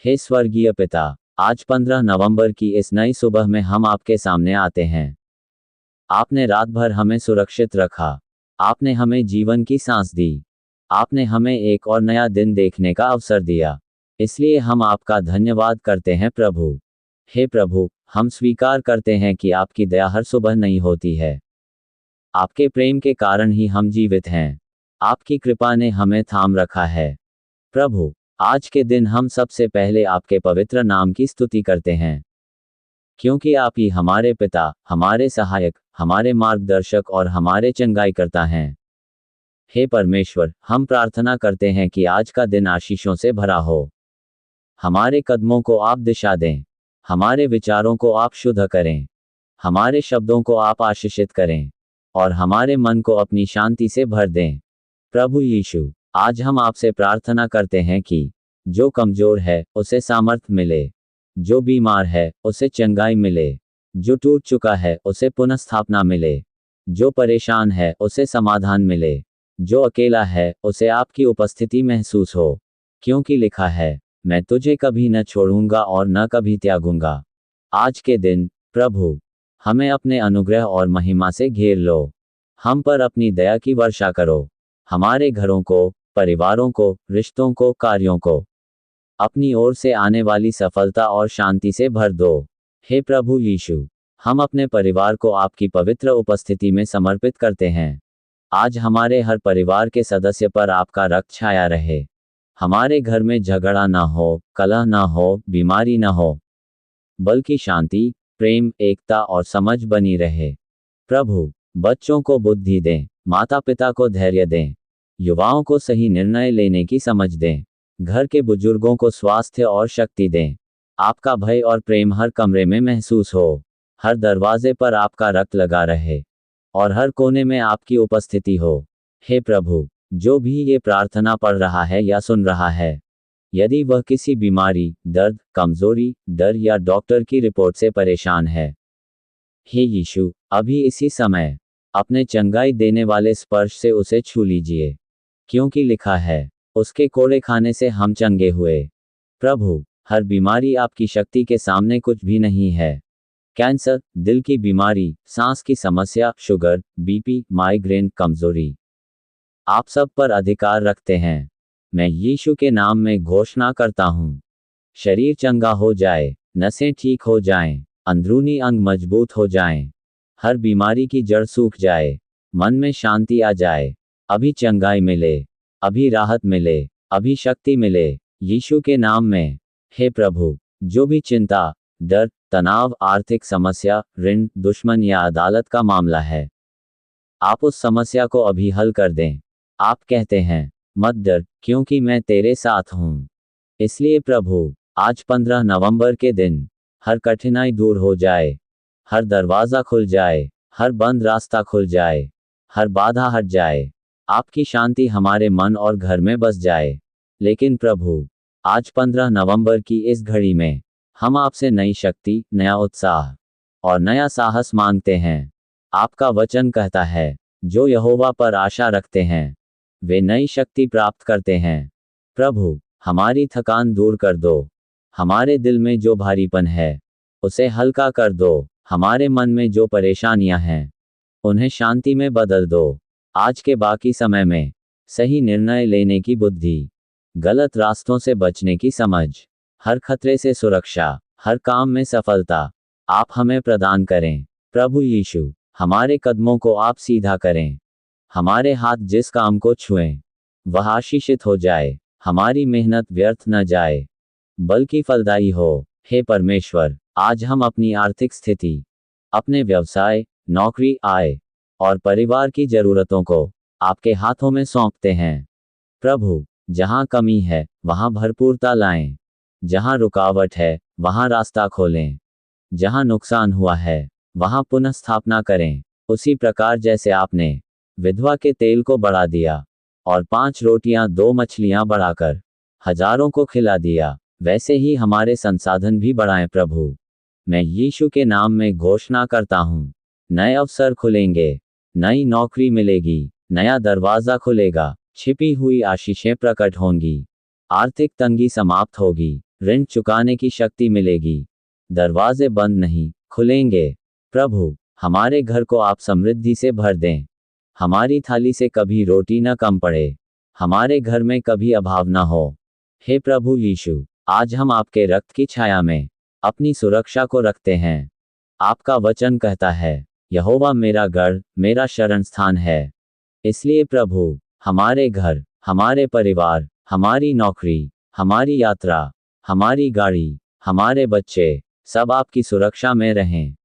हे स्वर्गीय पिता, आज 15 नवंबर की इस नई सुबह में हम आपके सामने आते हैं। आपने रात भर हमें सुरक्षित रखा। आपने हमें जीवन की सांस दी। आपने हमें एक और नया दिन देखने का अवसर दिया। इसलिए हम आपका धन्यवाद करते हैं प्रभु। हे प्रभु, हम स्वीकार करते हैं कि आपकी दया हर सुबह नई होती है। आपके प्रेम के कारण ही हम जीवित हैं। आपकी कृपा ने हमें थाम रखा है। प्रभु, आज के दिन हम सबसे पहले आपके पवित्र नाम की स्तुति करते हैं, क्योंकि आप ही हमारे पिता, हमारे सहायक, हमारे मार्गदर्शक और हमारे चंगाईकर्ता हैं। हे परमेश्वर, हम प्रार्थना करते हैं कि आज का दिन आशीषों से भरा हो। हमारे कदमों को आप दिशा दें। हमारे विचारों को आप शुद्ध करें। हमारे शब्दों को आप आशीषित करें और हमारे मन को अपनी शांति से भर दें। प्रभु यीशु, आज हम आपसे प्रार्थना करते हैं कि जो कमजोर है उसे सामर्थ्य मिले, जो बीमार है उसे चंगाई मिले, जो टूट चुका है उसे पुनर्स्थापना मिले, जो परेशान है उसे समाधान मिले, जो अकेला है उसे आपकी उपस्थिति महसूस हो, क्योंकि लिखा है, मैं तुझे कभी न छोड़ूंगा और न कभी त्यागूंगा। आज के दिन प्रभु, हमें अपने अनुग्रह और महिमा से घेर लो। हम पर अपनी दया की वर्षा करो। हमारे घरों को, परिवारों को, रिश्तों को, कार्यों को अपनी ओर से आने वाली सफलता और शांति से भर दो। हे प्रभु यीशु, हम अपने परिवार को आपकी पवित्र उपस्थिति में समर्पित करते हैं। आज हमारे हर परिवार के सदस्य पर आपका रक्त छाया रहे। हमारे घर में झगड़ा ना हो, कलह ना हो, बीमारी ना हो, बल्कि शांति, प्रेम, एकता और समझ बनी रहे। प्रभु, बच्चों को बुद्धि दें, माता पिता को धैर्य दें, युवाओं को सही निर्णय लेने की समझ दें, घर के बुजुर्गों को स्वास्थ्य और शक्ति दें। आपका भय और प्रेम हर कमरे में महसूस हो। हर दरवाजे पर आपका रक्त लगा रहे और हर कोने में आपकी उपस्थिति हो। हे प्रभु, जो भी ये प्रार्थना पढ़ रहा है या सुन रहा है, यदि वह किसी बीमारी, दर्द, कमजोरी, डर या डॉक्टर की रिपोर्ट से परेशान है, हे यीशु, अभी इसी समय अपने चंगाई देने वाले स्पर्श से उसे छू लीजिए, क्योंकि लिखा है, उसके कोड़े खाने से हम चंगे हुए। प्रभु, हर बीमारी आपकी शक्ति के सामने कुछ भी नहीं है। कैंसर, दिल की बीमारी, सांस की समस्या, शुगर, बीपी, माइग्रेन, कमजोरी, आप सब पर अधिकार रखते हैं। मैं यीशु के नाम में घोषणा करता हूँ, शरीर चंगा हो जाए, नसें ठीक हो जाएं, अंदरूनी अंग मजबूत हो जाएं, हर बीमारी की जड़ सूख जाए, मन में शांति आ जाए, अभी चंगाई मिले, अभी राहत मिले, अभी शक्ति मिले, यीशु के नाम में। हे प्रभु, जो भी चिंता, डर, तनाव, आर्थिक समस्या, ऋण, दुश्मन या अदालत का मामला है, आप उस समस्या को अभी हल कर दें। आप कहते हैं, मत डर, क्योंकि मैं तेरे साथ हूँ। इसलिए प्रभु, आज 15 नवंबर के दिन हर कठिनाई दूर हो जाए, हर दरवाज़ा खुल जाए, हर बंद रास्ता खुल जाए, हर बाधा हट जाए, आपकी शांति हमारे मन और घर में बस जाए। लेकिन प्रभु, आज 15 नवंबर की इस घड़ी में हम आपसे नई शक्ति, नया उत्साह और नया साहस मांगते हैं। आपका वचन कहता है, जो यहोवा पर आशा रखते हैं वे नई शक्ति प्राप्त करते हैं। प्रभु, हमारी थकान दूर कर दो। हमारे दिल में जो भारीपन है उसे हल्का कर दो। हमारे मन में जो परेशानियां हैं उन्हें शांति में बदल दो। आज के बाकी समय में सही निर्णय लेने की बुद्धि, गलत रास्तों से बचने की समझ, हर खतरे से सुरक्षा, हर काम में सफलता आप हमें प्रदान करें। प्रभु यीशु, हमारे कदमों को आप सीधा करें। हमारे हाथ जिस काम को छुएं वह आशीषित हो जाए। हमारी मेहनत व्यर्थ न जाए, बल्कि फलदायी हो। हे परमेश्वर, आज हम अपनी आर्थिक स्थिति, अपने व्यवसाय, नौकरी, आय और परिवार की जरूरतों को आपके हाथों में सौंपते हैं। प्रभु, जहां कमी है वहां भरपूरता लाएं। जहां रुकावट है वहां रास्ता खोलें। जहां नुकसान हुआ है वहां पुनर्स्थापना करें। उसी प्रकार जैसे आपने विधवा के तेल को बढ़ा दिया और 5 रोटियां 2 मछलियां बढ़ाकर हजारों को खिला दिया, वैसे ही हमारे संसाधन भी बढ़ाएं। प्रभु, मैं यीशु के नाम में घोषणा करता हूँ, नए अवसर खुलेंगे, नई नौकरी मिलेगी, नया दरवाजा खुलेगा, छिपी हुई आशीषें प्रकट होंगी, आर्थिक तंगी समाप्त होगी, ऋण चुकाने की शक्ति मिलेगी। दरवाजे बंद नहीं खुलेंगे। प्रभु, हमारे घर को आप समृद्धि से भर दें। हमारी थाली से कभी रोटी न कम पड़े। हमारे घर में कभी अभाव न हो। हे प्रभु यीशु, आज हम आपके रक्त की छाया में अपनी सुरक्षा को रखते हैं। आपका वचन कहता है, यहोवा मेरा गढ़, मेरा शरण स्थान है। इसलिए प्रभु, हमारे घर, हमारे परिवार, हमारी नौकरी, हमारी यात्रा, हमारी गाड़ी, हमारे बच्चे, सब आपकी सुरक्षा में रहें।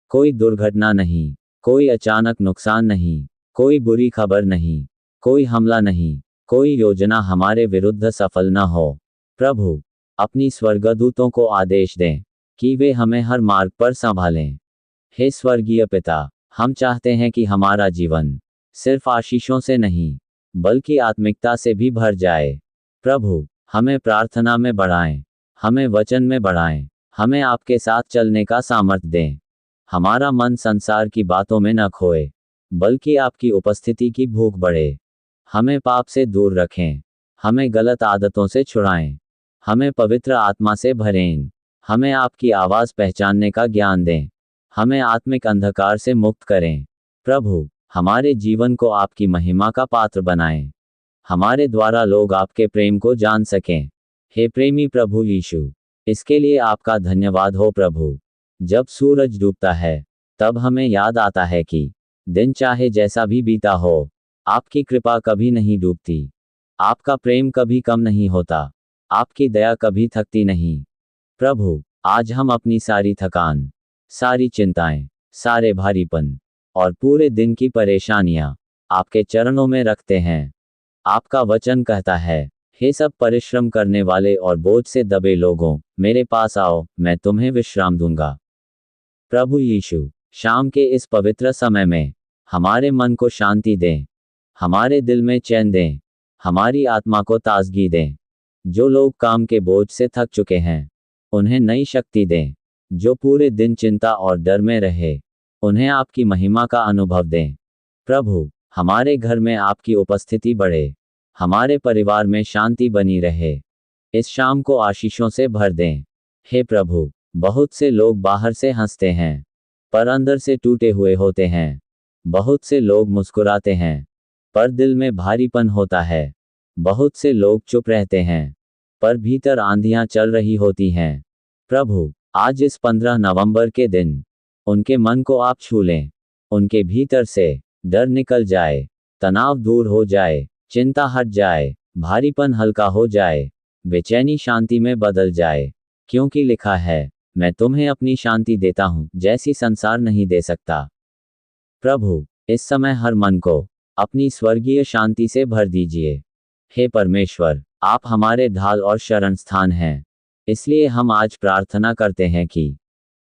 कोई दुर्घटना नहीं, कोई अचानक नुकसान नहीं, कोई बुरी खबर नहीं, कोई हमला नहीं, कोई योजना हमारे विरुद्ध सफल न हो। प्रभु, अपनी स्वर्गदूतों को आदेश दें कि वे हमें हर मार्ग पर संभालें। हे स्वर्गीय पिता, हम चाहते हैं कि हमारा जीवन सिर्फ आशीषों से नहीं, बल्कि आत्मिकता से भी भर जाए। प्रभु, हमें प्रार्थना में बढ़ाएं, हमें वचन में बढ़ाएं, हमें आपके साथ चलने का सामर्थ्य दें। हमारा मन संसार की बातों में न खोए, बल्कि आपकी उपस्थिति की भूख बढ़े। हमें पाप से दूर रखें, हमें गलत आदतों से छुड़ाएं, हमें पवित्र आत्मा से भरें। हमें आपकी आवाज़ पहचानने का ज्ञान दें, हमें आत्मिक अंधकार से मुक्त करें। प्रभु, हमारे जीवन को आपकी महिमा का पात्र बनाएं। हमारे द्वारा लोग आपके प्रेम को जान सकें। हे प्रेमी प्रभु यीशु, इसके लिए आपका धन्यवाद हो प्रभु। जब सूरज डूबता है, तब हमें याद आता है कि दिन चाहे जैसा भी बीता हो, आपकी कृपा कभी नहीं डूबती। आपका प्रेम कभी कम नहीं होता। आपकी दया कभी थकती नहीं। प्रभु, आज हम अपनी सारी थकान, सारी चिंताएं, सारे भारीपन और पूरे दिन की परेशानियां आपके चरणों में रखते हैं। आपका वचन कहता है, हे सब परिश्रम करने वाले और बोझ से दबे लोगों, मेरे पास आओ, मैं तुम्हें विश्राम दूंगा। प्रभु यीशु, शाम के इस पवित्र समय में हमारे मन को शांति दें, हमारे दिल में चैन दें, हमारी आत्मा को ताजगी दें। जो लोग काम के बोझ से थक चुके हैं, उन्हें नई शक्ति दें। जो पूरे दिन चिंता और डर में रहे, उन्हें आपकी महिमा का अनुभव दें। प्रभु, हमारे घर में आपकी उपस्थिति बढ़े, हमारे परिवार में शांति बनी रहे। इस शाम को आशीषों से भर दें। हे प्रभु, बहुत से लोग बाहर से हंसते हैं, पर अंदर से टूटे हुए होते हैं। बहुत से लोग मुस्कुराते हैं, पर दिल में भारीपन होता है। बहुत से लोग चुप रहते हैं, पर भीतर आंधियां चल रही होती हैं। प्रभु, आज इस 15 नवंबर के दिन उनके मन को आप छू लें। उनके भीतर से डर निकल जाए, तनाव दूर हो जाए, चिंता हट जाए, भारीपन हल्का हो जाए, बेचैनी शांति में बदल जाए। क्योंकि लिखा है, मैं तुम्हें अपनी शांति देता हूं, जैसी संसार नहीं दे सकता। प्रभु, इस समय हर मन को अपनी स्वर्गीय शांति से भर दीजिए। हे परमेश्वर, आप हमारे ढाल और शरण स्थान हैं। इसलिए हम आज प्रार्थना करते हैं कि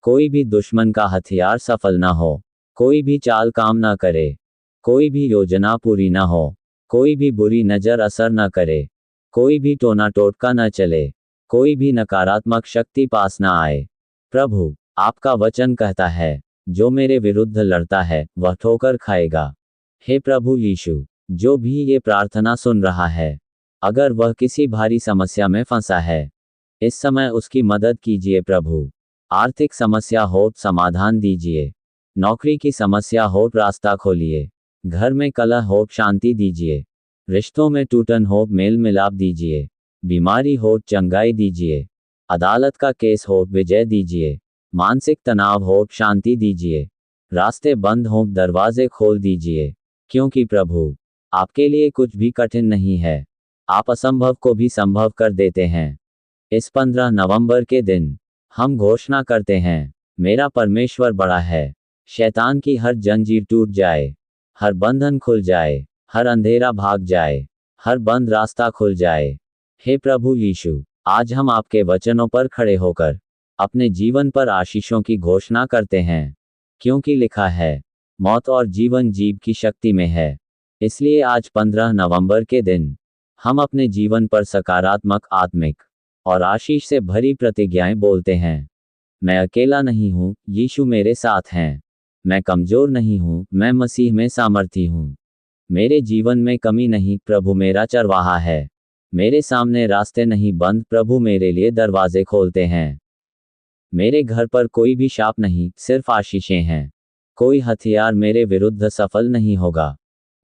कोई भी दुश्मन का हथियार सफल ना हो, कोई भी चाल काम ना करे, कोई भी योजना पूरी ना हो, कोई भी बुरी नज़र असर न करे, कोई भी टोना टोटका न चले, कोई भी नकारात्मक शक्ति पास न आए। प्रभु, आपका वचन कहता है, जो मेरे विरुद्ध लड़ता है वह ठोकर खाएगा। हे प्रभु यीशु, जो भी ये प्रार्थना सुन रहा है, अगर वह किसी भारी समस्या में फंसा है, इस समय उसकी मदद कीजिए प्रभु। आर्थिक समस्या हो, समाधान दीजिए। नौकरी की समस्या हो, रास्ता खोलिए। घर में कलह हो, शांति दीजिए। रिश्तों में टूटन हो, मेल मिलाप दीजिए। बीमारी हो, चंगाई दीजिए। अदालत का केस हो, विजय दीजिए। मानसिक तनाव हो, शांति दीजिए। रास्ते बंद हो, दरवाजे खोल दीजिए। क्योंकि प्रभु, आपके लिए कुछ भी कठिन नहीं है। आप असंभव को भी संभव कर देते हैं। इस 15 नवंबर के दिन हम घोषणा करते हैं, मेरा परमेश्वर बड़ा है। शैतान की हर जंजीर टूट जाए, हर बंधन खुल जाए, हर अंधेरा भाग जाए, हर बंद रास्ता खुल जाए। हे प्रभु यीशु, आज हम आपके वचनों पर खड़े होकर अपने जीवन पर आशीषों की घोषणा करते हैं। क्योंकि लिखा है, मौत और जीवन जीव की शक्ति में है। इसलिए आज 15 नवंबर के दिन हम अपने जीवन पर सकारात्मक, आत्मिक और आशीष से भरी प्रतिज्ञाएं बोलते हैं। मैं अकेला नहीं हूँ, यीशु मेरे साथ हैं। मैं कमजोर नहीं हूँ, मैं मसीह में सामर्थी हूँ। मेरे जीवन में कमी नहीं, प्रभु मेरा चरवाहा है। मेरे सामने रास्ते नहीं बंद, प्रभु मेरे लिए दरवाजे खोलते हैं। मेरे घर पर कोई भी शाप नहीं, सिर्फ आशीषें हैं। कोई हथियार मेरे विरुद्ध सफल नहीं होगा।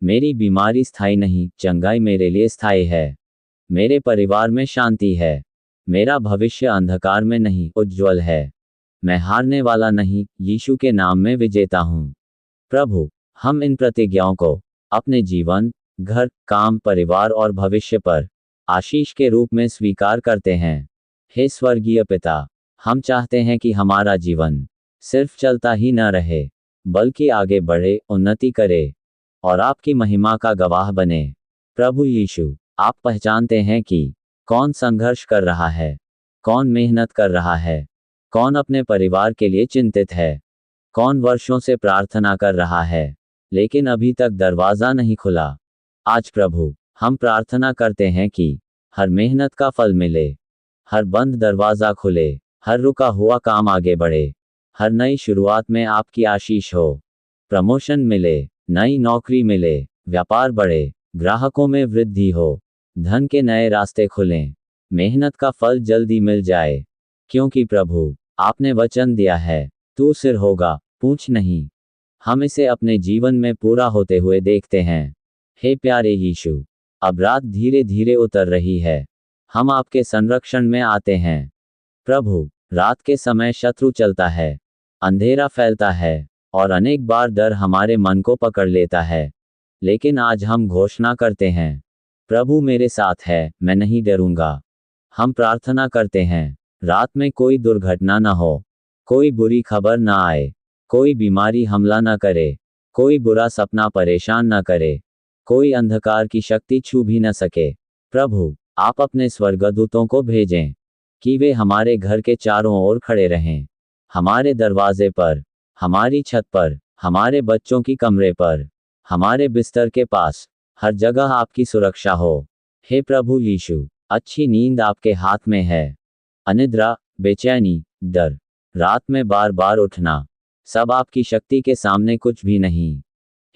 मेरी बीमारी स्थायी नहीं, चंगाई मेरे लिए स्थायी है। मेरे परिवार में शांति है। मेरा भविष्य अंधकार में नहीं, उज्ज्वल है। मैं हारने वाला नहीं, यीशु के नाम में विजेता हूँ। प्रभु, हम इन प्रतिज्ञाओं को अपने जीवन, घर, काम, परिवार और भविष्य पर आशीष के रूप में स्वीकार करते हैं। हे स्वर्गीय पिता, हम चाहते हैं कि हमारा जीवन सिर्फ चलता ही न रहे, बल्कि आगे बढ़े, उन्नति करे और आपकी महिमा का गवाह बने। प्रभु यीशु, आप पहचानते हैं कि कौन संघर्ष कर रहा है, कौन मेहनत कर रहा है, कौन अपने परिवार के लिए चिंतित है, कौन वर्षों से प्रार्थना कर रहा है लेकिन अभी तक दरवाजा नहीं खुला। आज प्रभु, हम प्रार्थना करते हैं कि हर मेहनत का फल मिले, हर बंद दरवाजा खुले, हर रुका हुआ काम आगे बढ़े, हर नई शुरुआत में आपकी आशीष हो। प्रमोशन मिले, नई नौकरी मिले, व्यापार बढ़े, ग्राहकों में वृद्धि हो, धन के नए रास्ते खुलें, मेहनत का फल जल्दी मिल जाए। क्योंकि प्रभु, आपने वचन दिया है, तू सिर होगा, पूंछ नहीं। हम इसे अपने जीवन में पूरा होते हुए देखते हैं। हे प्यारे यीशु, अब रात धीरे धीरे उतर रही है। हम आपके संरक्षण में आते हैं। प्रभु, रात के समय शत्रु चलता है, अंधेरा फैलता है और अनेक बार डर हमारे मन को पकड़ लेता है। लेकिन आज हम घोषणा करते हैं, प्रभु मेरे साथ है, मैं नहीं डरूंगा। हम प्रार्थना करते हैं, रात में कोई दुर्घटना न हो, कोई बुरी खबर न आए, कोई बीमारी हमला न करे, कोई बुरा सपना परेशान न करे, कोई अंधकार की शक्ति छू भी न सके। प्रभु, आप अपने स्वर्गदूतों को भेजें कि वे हमारे घर के चारों ओर खड़े रहें, हमारे दरवाजे पर, हमारी छत पर, हमारे बच्चों की कमरे पर, हमारे बिस्तर के पास, हर जगह आपकी सुरक्षा हो। हे प्रभु यीशु, अच्छी नींद आपके हाथ में है। अनिद्रा, बेचैनी, डर, रात में बार बार उठना, सब आपकी शक्ति के सामने कुछ भी नहीं।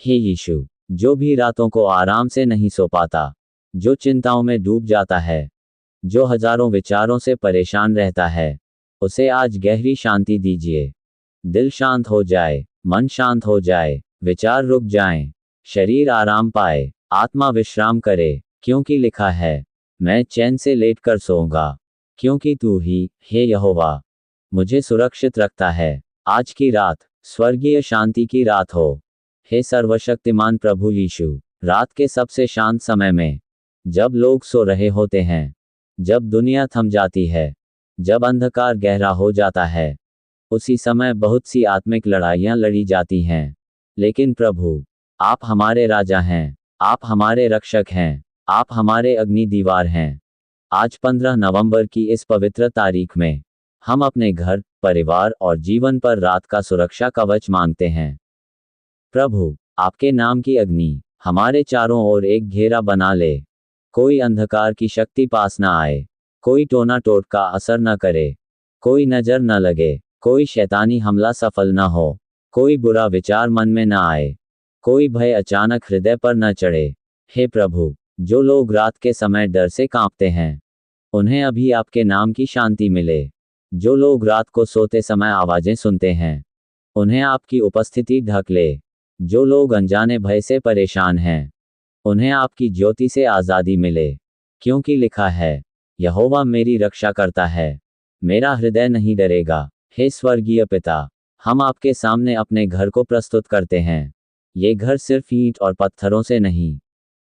हे यीशु, जो भी रातों को आराम से नहीं सो पाता, जो चिंताओं में डूब जाता है, जो हजारों विचारों से परेशान रहता है, उसे आज गहरी शांति दीजिए। दिल शांत हो जाए, मन शांत हो जाए, विचार रुक जाएं, शरीर आराम पाए, आत्मा विश्राम करे, क्योंकि लिखा है, मैं चैन से लेटकर सोऊंगा, क्योंकि तू ही, हे यहोवा, मुझे सुरक्षित रखता है। आज की रात स्वर्गीय शांति की रात हो। हे सर्वशक्तिमान प्रभु यीशु, रात के सबसे शांत समय में, जब लोग सो रहे होते हैं, जब दुनिया थम जाती है, जब अंधकार गहरा हो जाता है, उसी समय बहुत सी आत्मिक लड़ाइयां लड़ी जाती हैं। लेकिन प्रभु, आप हमारे राजा हैं, आप हमारे रक्षक हैं, आप हमारे अग्नि दीवार हैं। आज 15 नवंबर की इस पवित्र तारीख में हम अपने घर, परिवार और जीवन पर रात का सुरक्षा कवच मांगते हैं। प्रभु, आपके नाम की अग्नि हमारे चारों ओर एक घेरा बना ले। कोई अंधकार की शक्ति पास न आए, कोई टोना टोटका असर न करे, कोई नजर न लगे, कोई शैतानी हमला सफल न हो, कोई बुरा विचार मन में न आए, कोई भय अचानक हृदय पर न चढ़े। हे प्रभु, जो लोग रात के समय डर से कांपते हैं, उन्हें अभी आपके नाम की शांति मिले। जो लोग रात को सोते समय आवाजें सुनते हैं, उन्हें आपकी उपस्थिति ढक ले। जो लोग अनजाने भय से परेशान हैं, उन्हें आपकी ज्योति से आज़ादी मिले, क्योंकि लिखा है, यहोवा मेरी रक्षा करता है, मेरा हृदय नहीं डरेगा। हे स्वर्गीय पिता, हम आपके सामने अपने घर को प्रस्तुत करते हैं। ये घर सिर्फ ईंट और पत्थरों से नहीं,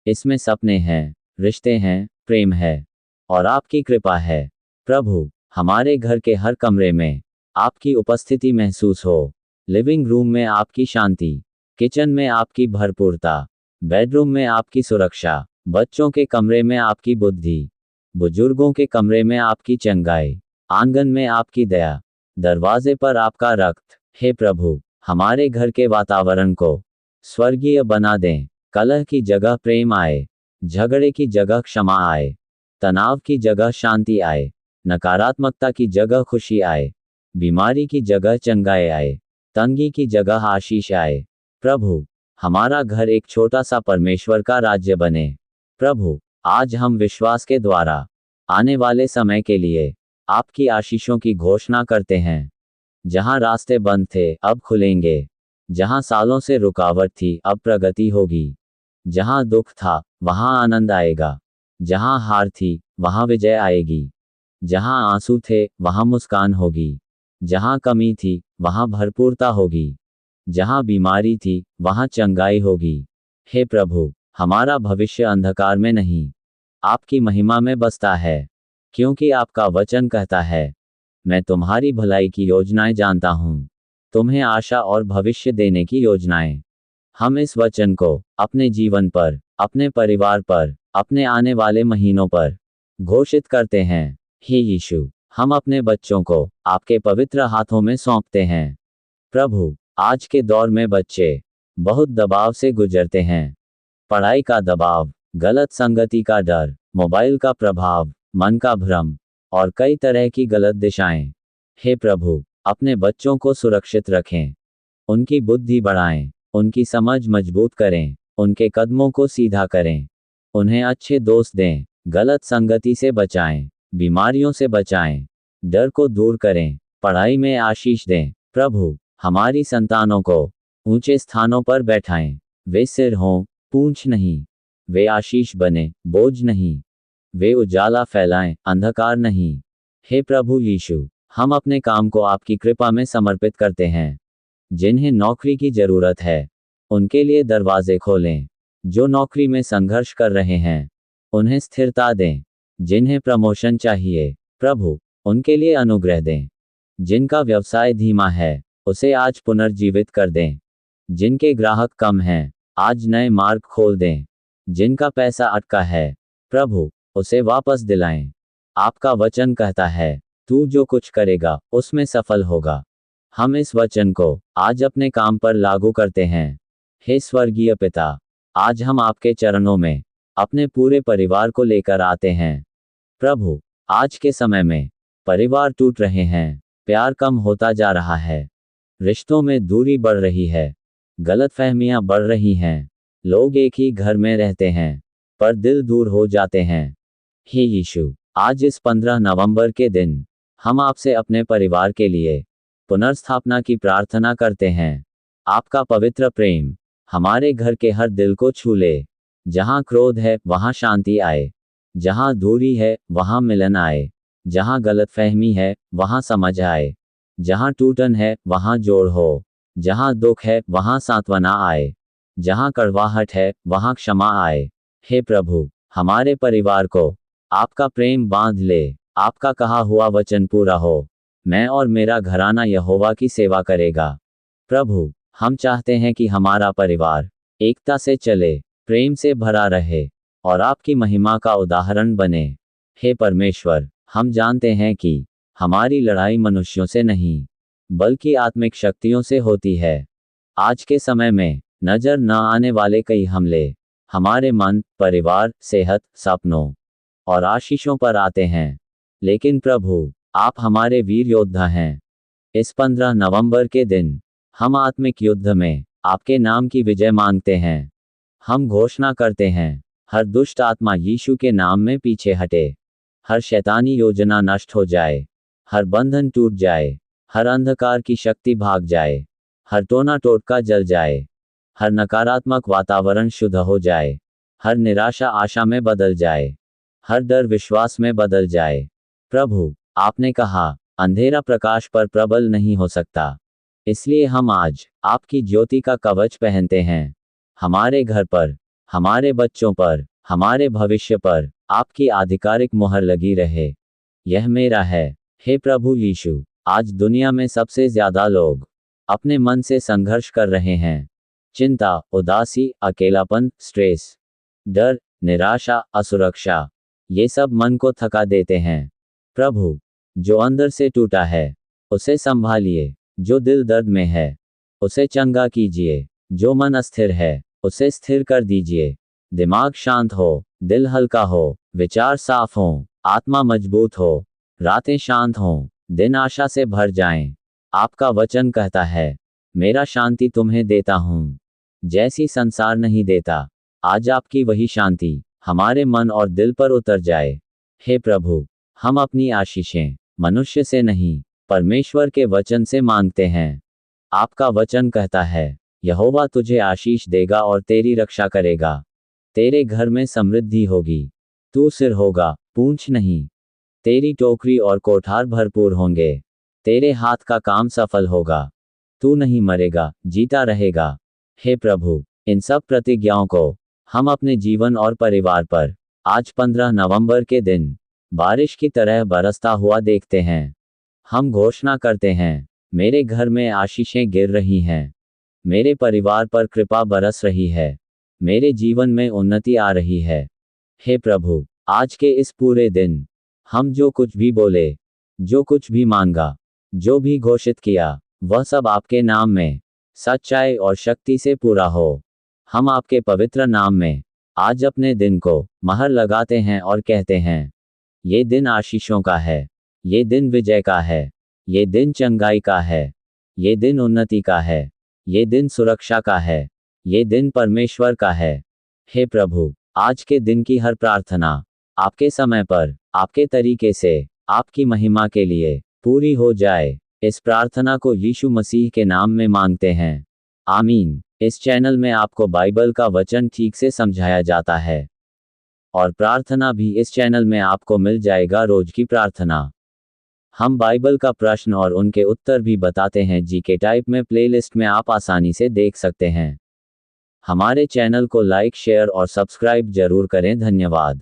इसमें सपने हैं, रिश्ते हैं, प्रेम है और आपकी कृपा है। प्रभु, हमारे घर के हर कमरे में आपकी उपस्थिति महसूस हो। लिविंग रूम में आपकी शांति, किचन में आपकी भरपूरता, बेडरूम में आपकी सुरक्षा, बच्चों के कमरे में आपकी बुद्धि, बुजुर्गों के कमरे में आपकी चंगाई, आंगन में आपकी दया, दरवाजे पर आपका रक्त। हे प्रभु, हमारे घर के वातावरण को स्वर्गीय बना दें। कलह की जगह प्रेम आए, झगड़े की जगह क्षमा आए, तनाव की जगह शांति आए, नकारात्मकता की जगह खुशी आए, बीमारी की जगह चंगाई आए, तंगी की जगह आशीष आए। प्रभु, हमारा घर एक छोटा सा परमेश्वर का राज्य बने। प्रभु, आज हम विश्वास के द्वारा आने वाले समय के लिए आपकी आशीषों की घोषणा करते हैं। जहां रास्ते बंद थे अब खुलेंगे, जहां सालों से रुकावट थी अब प्रगति होगी, जहां दुख था वहां आनंद आएगा, जहां हार थी वहां विजय आएगी, जहां आंसू थे वहां मुस्कान होगी, जहां कमी थी वहां भरपूरता होगी, जहां बीमारी थी वहां चंगाई होगी। हे प्रभु, हमारा भविष्य अंधकार में नहीं, आपकी महिमा में बसता है, क्योंकि आपका वचन कहता है, मैं तुम्हारी भलाई की योजनाएं जानता हूं, तुम्हें आशा और भविष्य देने की योजनाएं। हम इस वचन को अपने जीवन पर, अपने परिवार पर, अपने आने वाले महीनों पर घोषित करते हैं। हे यीशु, हम अपने बच्चों को आपके पवित्र हाथों में सौंपते हैं। प्रभु, आज के दौर में बच्चे बहुत दबाव से गुजरते हैं। पढ़ाई का दबाव, गलत संगति का डर, मोबाइल का प्रभाव, मन का भ्रम और कई तरह की गलत दिशाएं। हे प्रभु, अपने बच्चों को सुरक्षित रखें, उनकी बुद्धि बढ़ाएं, उनकी समझ मजबूत करें, उनके कदमों को सीधा करें, उन्हें अच्छे दोस्त दें, गलत संगति से बचाएं, बीमारियों से बचाएं, डर को दूर करें, पढ़ाई में आशीष दें। प्रभु, हमारी संतानों को ऊंचे स्थानों पर बैठाएं, वे सिर हों, पूंछ नहीं, वे आशीष बने, बोझ नहीं, वे उजाला फैलाएं, अंधकार नहीं। हे प्रभु यीशु, हम अपने काम को आपकी कृपा में समर्पित करते हैं। जिन्हें नौकरी की जरूरत है उनके लिए दरवाजे खोलें, जो नौकरी में संघर्ष कर रहे हैं उन्हें स्थिरता दें, जिन्हें प्रमोशन चाहिए प्रभु उनके लिए अनुग्रह दें, जिनका व्यवसाय धीमा है उसे आज पुनर्जीवित कर दें, जिनके ग्राहक कम हैं आज नए मार्ग खोल दें, जिनका पैसा अटका है प्रभु उसे वापस दिलाएं। आपका वचन कहता है, तू जो कुछ करेगा उसमें सफल होगा। हम इस वचन को आज अपने काम पर लागू करते हैं। हे स्वर्गीय पिता, आज हम आपके चरणों में अपने पूरे परिवार को लेकर आते हैं। प्रभु, आज के समय में परिवार टूट रहे हैं, प्यार कम होता जा रहा है, रिश्तों में दूरी बढ़ रही है, गलतफहमियां बढ़ रही हैं, लोग एक ही घर में रहते हैं पर दिल दूर हो जाते हैं। हे यीशु, आज इस 15 नवंबर के दिन हम आपसे अपने परिवार के लिए पुनर्स्थापना की प्रार्थना करते हैं। आपका पवित्र प्रेम हमारे घर के हर दिल को छू ले। जहां क्रोध है वहां शांति आए, जहां दूरी है वहां मिलन आए, जहां गलतफहमी है वहां समझ आए, जहां टूटन है वहां जोड़ हो, जहां दुख है वहां सांत्वना आए, जहां कड़वाहट है वहां क्षमा आए। हे प्रभु, हमारे परिवार को आपका प्रेम बांध ले, आपका कहा हुआ वचन पूरा हो, मैं और मेरा घराना यहोवा की सेवा करेगा। प्रभु, हम चाहते हैं कि हमारा परिवार एकता से चले, प्रेम से भरा रहे और आपकी महिमा का उदाहरण बने। हे परमेश्वर, हम जानते हैं कि हमारी लड़ाई मनुष्यों से नहीं बल्कि आत्मिक शक्तियों से होती है। आज के समय में नजर न आने वाले कई हमले हमारे मन, परिवार, सेहत, सपनों और आशीषों पर आते हैं, लेकिन प्रभु, आप हमारे वीर योद्धा हैं। इस 15 नवंबर के दिन हम आत्मिक युद्ध में आपके नाम की विजय मांगते हैं। हम घोषणा करते हैं, हर दुष्ट आत्मा यीशु के नाम में पीछे हटे, हर शैतानी योजना नष्ट हो जाए, हर बंधन टूट जाए, हर अंधकार की शक्ति भाग जाए, हर टोना टोटका जल जाए, हर नकारात्मक वातावरण शुद्ध हो जाए, हर निराशा आशा में बदल जाए, हर डर विश्वास में बदल जाए। प्रभु, आपने कहा, अंधेरा प्रकाश पर प्रबल नहीं हो सकता, इसलिए हम आज आपकी ज्योति का कवच पहनते हैं। हमारे घर पर, हमारे बच्चों पर, हमारे भविष्य पर आपकी आधिकारिक मुहर लगी रहे। यह मेरा है। हे प्रभु यीशु, आज दुनिया में सबसे ज्यादा लोग अपने मन से संघर्ष कर रहे हैं। चिंता, उदासी, अकेलापन, स्ट्रेस, डर, निराशा, असुरक्षा, ये सब मन को थका देते हैं। प्रभु, जो अंदर से टूटा है उसे संभालिए, जो दिल दर्द में है उसे चंगा कीजिए, जो मन अस्थिर है उसे स्थिर कर दीजिए। दिमाग शांत हो, दिल हल्का हो, विचार साफ हों, आत्मा मजबूत हो, रातें शांत हों, दिन आशा से भर जाएं। आपका वचन कहता है, मेरा शांति तुम्हें देता हूं, जैसी संसार नहीं देता। आज आपकी वही शांति हमारे मन और दिल पर उतर जाए। हे प्रभु, हम अपनी आशीषें मनुष्य से नहीं, परमेश्वर के वचन से मांगते हैं। आपका वचन कहता है, यहोवा तुझे आशीष देगा और तेरी रक्षा करेगा। तेरे घर में समृद्धि होगी। तू सिर होगा, पूंछ नहीं। तेरी टोकरी और कोठार भरपूर होंगे। तेरे हाथ का काम सफल होगा। तू नहीं मरेगा, जीता रहेगा। हे प्रभु, इन सब प्रतिज्ञाओं को हम अपने जीवन और परिवार पर आज 15 नवंबर के दिन बारिश की तरह बरसता हुआ देखते हैं। हम घोषणा करते हैं, मेरे घर में आशीषें गिर रही हैं। मेरे परिवार पर कृपा बरस रही है। मेरे जीवन में उन्नति आ रही है। हे प्रभु, आज के इस पूरे दिन हम जो कुछ भी बोले, जो कुछ भी मांगा, जो भी घोषित किया, वह सब आपके नाम में सच्चाई और शक्ति से पूरा हो। हम आपके पवित्र नाम में आज अपने दिन को महर लगाते हैं और कहते हैं, ये दिन आशीषों का है। ये दिन विजय का है। ये दिन चंगाई का है। ये दिन उन्नति का है। ये दिन सुरक्षा का है। ये दिन परमेश्वर का है। हे प्रभु, आज के दिन की हर प्रार्थना आपके समय पर, आपके तरीके से, आपकी महिमा के लिए पूरी हो जाए। इस प्रार्थना को यीशु मसीह के नाम में मांगते हैं। आमीन। इस चैनल में आपको बाइबल का वचन ठीक से समझाया जाता है और प्रार्थना भी इस चैनल में आपको मिल जाएगा, रोज की प्रार्थना। हम बाइबल का प्रश्न और उनके उत्तर भी बताते हैं। जीके टाइप में प्लेलिस्ट में आप आसानी से देख सकते हैं। हमारे चैनल को लाइक, शेयर और सब्सक्राइब जरूर करें। धन्यवाद।